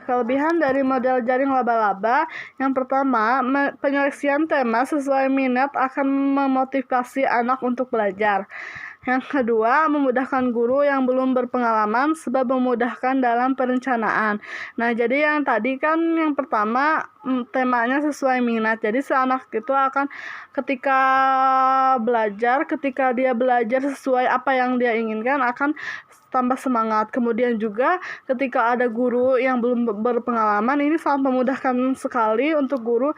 kelebihan dari model jaring laba-laba yang pertama, penyeleksian tema sesuai minat akan memotivasi anak untuk belajar. Yang kedua, memudahkan guru yang belum berpengalaman sebab memudahkan dalam perencanaan. Nah, jadi yang tadi kan yang pertama temanya sesuai minat. Jadi si anak itu akan ketika dia belajar sesuai apa yang dia inginkan akan tambah semangat. Kemudian juga ketika ada guru yang belum berpengalaman, ini sangat memudahkan sekali untuk guru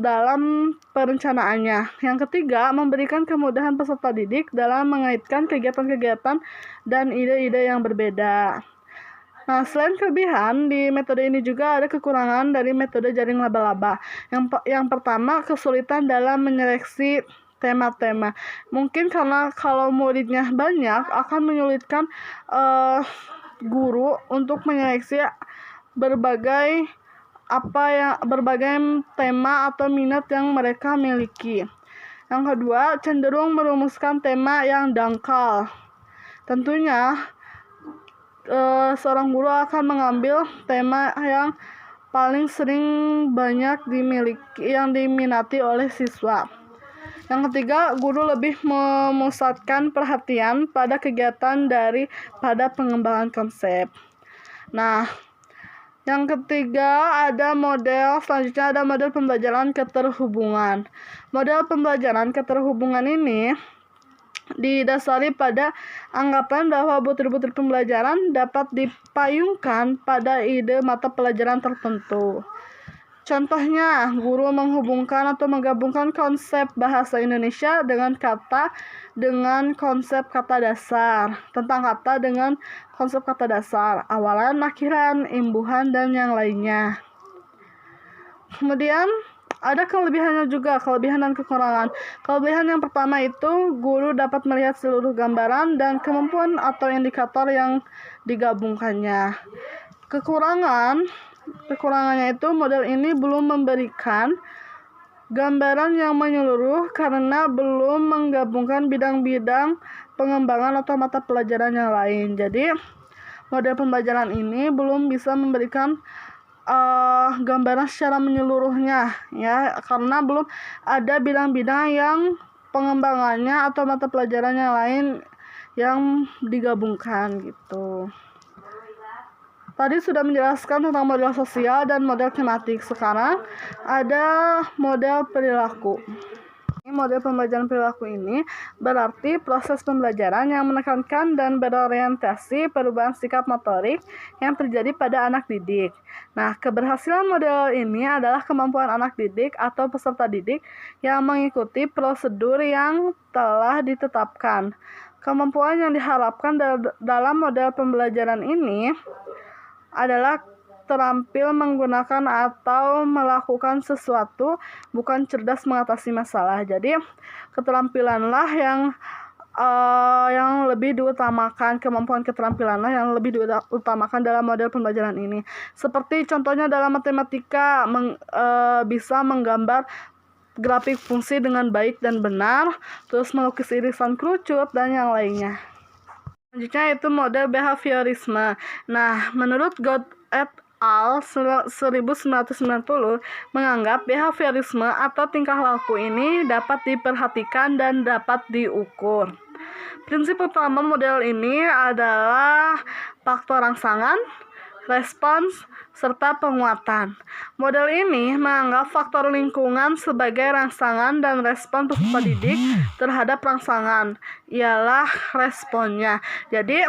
dalam perencanaannya. Yang ketiga, memberikan kemudahan peserta didik dalam mengaitkan kegiatan-kegiatan dan ide-ide yang berbeda. Nah, selain kelebihan, di metode ini juga ada kekurangan dari metode jaring laba-laba. Yang pertama, kesulitan dalam menyeleksi tema-tema. Mungkin karena kalau muridnya banyak akan menyulitkan guru untuk menyeleksi berbagai tema atau minat yang mereka miliki. Yang kedua, cenderung merumuskan tema yang dangkal. Tentunya seorang guru akan mengambil tema yang paling sering banyak diminati oleh siswa. Yang ketiga, guru lebih memusatkan perhatian pada kegiatan daripada pengembangan konsep. Nah, yang ketiga selanjutnya ada model pembelajaran keterhubungan. Model pembelajaran keterhubungan ini didasari pada anggapan bahwa butir-butir pembelajaran dapat dipayungkan pada ide mata pelajaran tertentu. Contohnya, guru menggabungkan konsep bahasa Indonesia dengan konsep kata dasar, tentang kata dengan konsep kata dasar, awalan, akhiran, imbuhan, dan yang lainnya. Kemudian, ada kelebihannya juga, kelebihan dan kekurangan. Kelebihan yang pertama itu, guru dapat melihat seluruh gambaran dan kemampuan atau indikator yang digabungkannya. Kekurangannya itu model ini belum memberikan gambaran yang menyeluruh karena belum menggabungkan bidang-bidang pengembangan atau mata pelajaran yang lain. Jadi, model pembelajaran ini belum bisa memberikan gambaran secara menyeluruhnya, ya, karena belum ada bidang-bidang yang pengembangannya atau mata pelajaran yang lain yang digabungkan gitu. Tadi sudah menjelaskan tentang model sosial dan model tematik. Sekarang ada model perilaku. Model pembelajaran perilaku ini berarti proses pembelajaran yang menekankan dan berorientasi perubahan sikap motorik yang terjadi pada anak didik. Nah, keberhasilan model ini adalah kemampuan anak didik atau peserta didik yang mengikuti prosedur yang telah ditetapkan. Kemampuan yang diharapkan dalam model pembelajaran ini adalah terampil menggunakan atau melakukan sesuatu, bukan cerdas mengatasi masalah. Jadi, keterampilanlah yang lebih diutamakan, kemampuan keterampilanlah yang lebih diutamakan dalam model pembelajaran ini. Seperti contohnya dalam matematika, bisa menggambar grafik fungsi dengan baik dan benar, terus melukis irisan kerucut, dan yang lainnya. Selanjutnya itu model behaviorisme. Nah, menurut God et al. 1990 menganggap behaviorisme atau tingkah laku ini dapat diperhatikan dan dapat diukur. Prinsip utama model ini adalah faktor rangsangan, respons, serta penguatan. Model ini menganggap faktor lingkungan sebagai rangsangan dan respon peserta didik terhadap rangsangan ialah responnya. Jadi,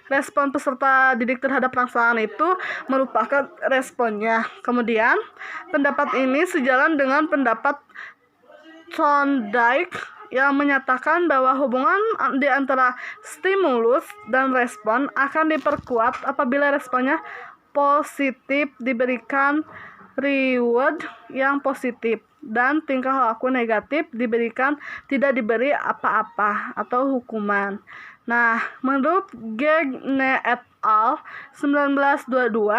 respon peserta didik terhadap rangsangan itu merupakan responnya. Kemudian, pendapat ini sejalan dengan pendapat Thorndike yang menyatakan bahwa hubungan di antara stimulus dan respon akan diperkuat apabila responnya positif, diberikan reward yang positif, dan tingkah laku negatif tidak diberi apa-apa atau hukuman. Nah, menurut Gagne et al. 1922,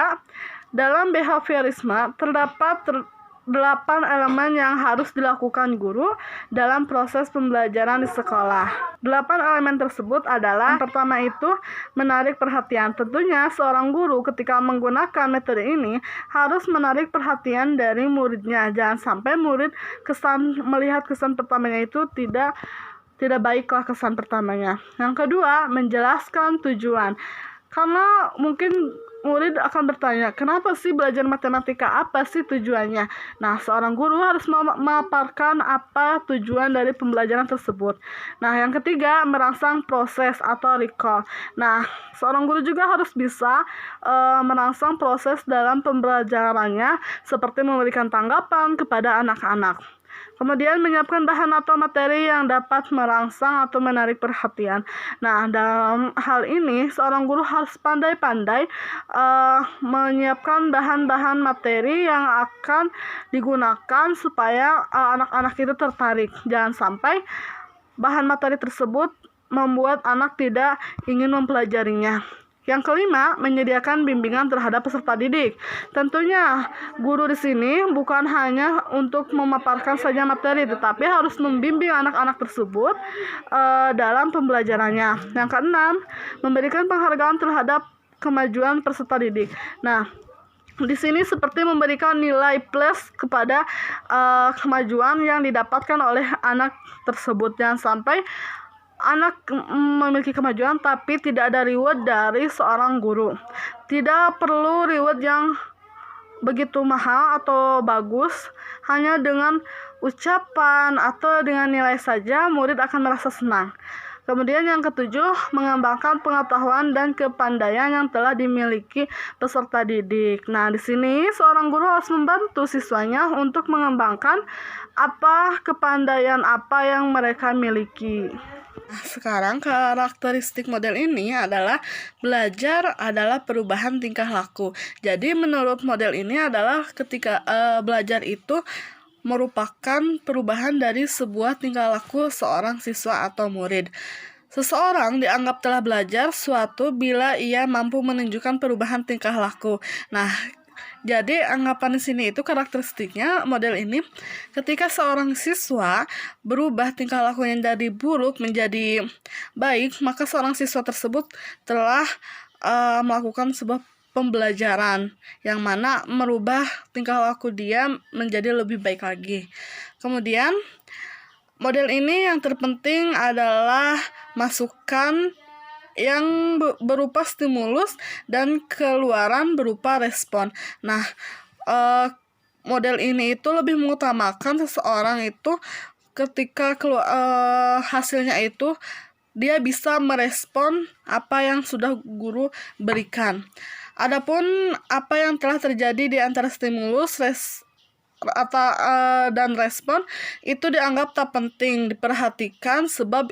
dalam behaviorisme terdapat 8 elemen yang harus dilakukan guru dalam proses pembelajaran di sekolah. 8 elemen tersebut adalah, yang pertama itu menarik perhatian. Tentunya seorang guru ketika menggunakan metode ini harus menarik perhatian dari muridnya. Jangan sampai murid melihat kesan pertamanya itu tidak baiklah kesan pertamanya. Yang kedua, menjelaskan tujuan. Karena mungkin murid akan bertanya, kenapa sih belajar matematika? Apa sih tujuannya? Nah, seorang guru harus memaparkan apa tujuan dari pembelajaran tersebut. Nah, yang ketiga, merangsang proses atau recall. Nah, seorang guru juga harus bisa merangsang proses dalam pembelajarannya, seperti memberikan tanggapan kepada anak-anak. Kemudian menyiapkan bahan atau materi yang dapat merangsang atau menarik perhatian. Nah, dalam hal ini seorang guru harus pandai-pandai menyiapkan bahan-bahan materi yang akan digunakan supaya anak-anak itu tertarik. Jangan sampai bahan materi tersebut membuat anak tidak ingin mempelajarinya. Yang kelima, menyediakan bimbingan terhadap peserta didik. Tentunya guru di sini bukan hanya untuk memaparkan saja materi, tetapi harus membimbing anak-anak tersebut dalam pembelajarannya. Yang keenam, memberikan penghargaan terhadap kemajuan peserta didik. Nah, di sini seperti memberikan nilai plus kepada kemajuan yang didapatkan oleh anak tersebut. Jangan sampai anak memiliki kemajuan tapi tidak ada reward dari seorang guru. Tidak perlu reward yang begitu mahal atau bagus. Hanya dengan ucapan atau dengan nilai saja murid akan merasa senang. Kemudian yang ketujuh, mengembangkan pengetahuan dan kepandaian yang telah dimiliki peserta didik. Nah, di sini seorang guru harus membantu siswanya untuk mengembangkan kepandaian apa yang mereka miliki. Nah, sekarang karakteristik model ini adalah belajar adalah perubahan tingkah laku. Jadi menurut model ini adalah ketika belajar itu merupakan perubahan dari sebuah tingkah laku seorang siswa atau murid. Seseorang dianggap telah belajar suatu bila ia mampu menunjukkan perubahan tingkah laku. Nah, jadi anggapan di sini itu karakteristiknya model ini ketika seorang siswa berubah tingkah lakunya dari buruk menjadi baik, maka seorang siswa tersebut telah melakukan sebuah pembelajaran yang mana merubah tingkah laku dia menjadi lebih baik lagi. Kemudian model ini yang terpenting adalah masukan yang berupa stimulus dan keluaran berupa respon. Nah, model ini itu lebih mengutamakan seseorang itu ketika hasilnya itu dia bisa merespon apa yang sudah guru berikan. Adapun apa yang telah terjadi di antara stimulus dan respon itu dianggap tak penting diperhatikan sebab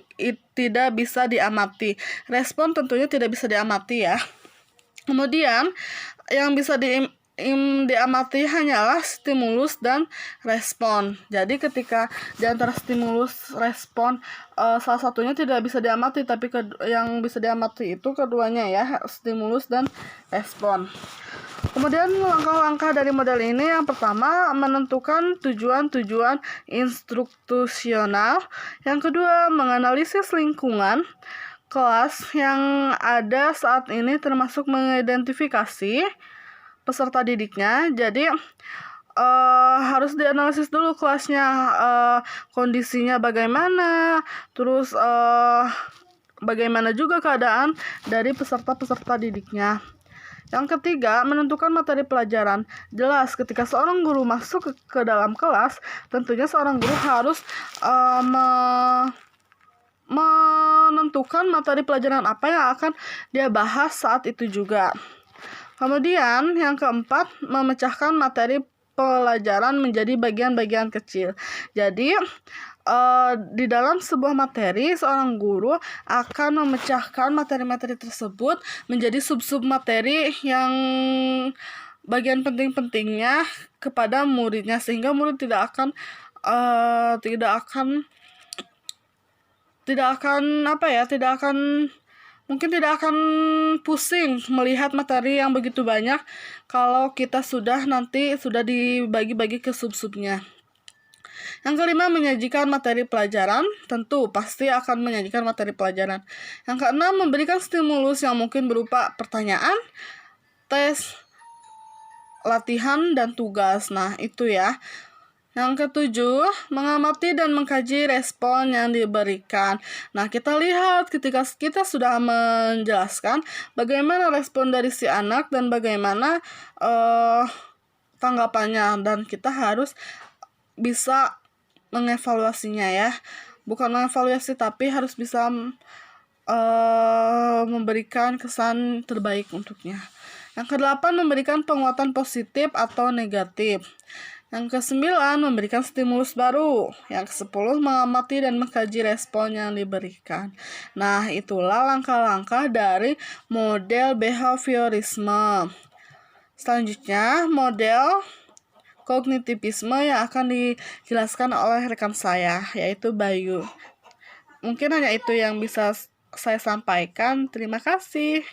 tidak bisa diamati. Respon tentunya tidak bisa diamati ya. Kemudian yang bisa diamati hanyalah stimulus dan respon. Jadi ketika di antara stimulus respon salah satunya tidak bisa diamati, tapi yang bisa diamati itu keduanya ya, stimulus dan respon. Kemudian langkah-langkah dari model ini, yang pertama menentukan tujuan-tujuan instruktusional, yang kedua menganalisis lingkungan kelas yang ada saat ini termasuk mengidentifikasi peserta didiknya. Jadi harus dianalisis dulu kelasnya, kondisinya bagaimana, terus bagaimana juga keadaan dari peserta-peserta didiknya. Yang ketiga, menentukan materi pelajaran. Jelas, ketika seorang guru masuk ke dalam kelas, tentunya seorang guru harus menentukan materi pelajaran apa yang akan dia bahas saat itu juga. Kemudian, yang keempat, memecahkan materi pelajaran menjadi bagian-bagian kecil. Jadi, di dalam sebuah materi, seorang guru akan memecahkan materi-materi tersebut menjadi sub-sub materi yang bagian penting-pentingnya kepada muridnya, sehingga murid tidak akan mungkin tidak akan pusing melihat materi yang begitu banyak kalau kita sudah dibagi-bagi ke sub-subnya. Yang kelima, menyajikan materi pelajaran. Tentu pasti akan menyajikan materi pelajaran. Yang keenam, memberikan stimulus yang mungkin berupa pertanyaan, tes, latihan, dan tugas. Nah, itu ya. Yang ketujuh, mengamati dan mengkaji respon yang diberikan. Nah, kita lihat ketika kita sudah menjelaskan bagaimana respon dari si anak dan bagaimana tanggapannya, dan kita harus bisa mengevaluasinya ya. Bukan mengevaluasi, tapi harus bisa memberikan kesan terbaik untuknya. Yang kedelapan, memberikan penguatan positif atau negatif. Yang kesembilan, memberikan stimulus baru. Yang kesepuluh, mengamati dan mengkaji respon yang diberikan. Nah, itulah langkah-langkah dari model behaviorisme. Selanjutnya, model kognitivisme yang akan dijelaskan oleh rekan saya, yaitu Bayu. Mungkin hanya itu yang bisa saya sampaikan. Terima kasih.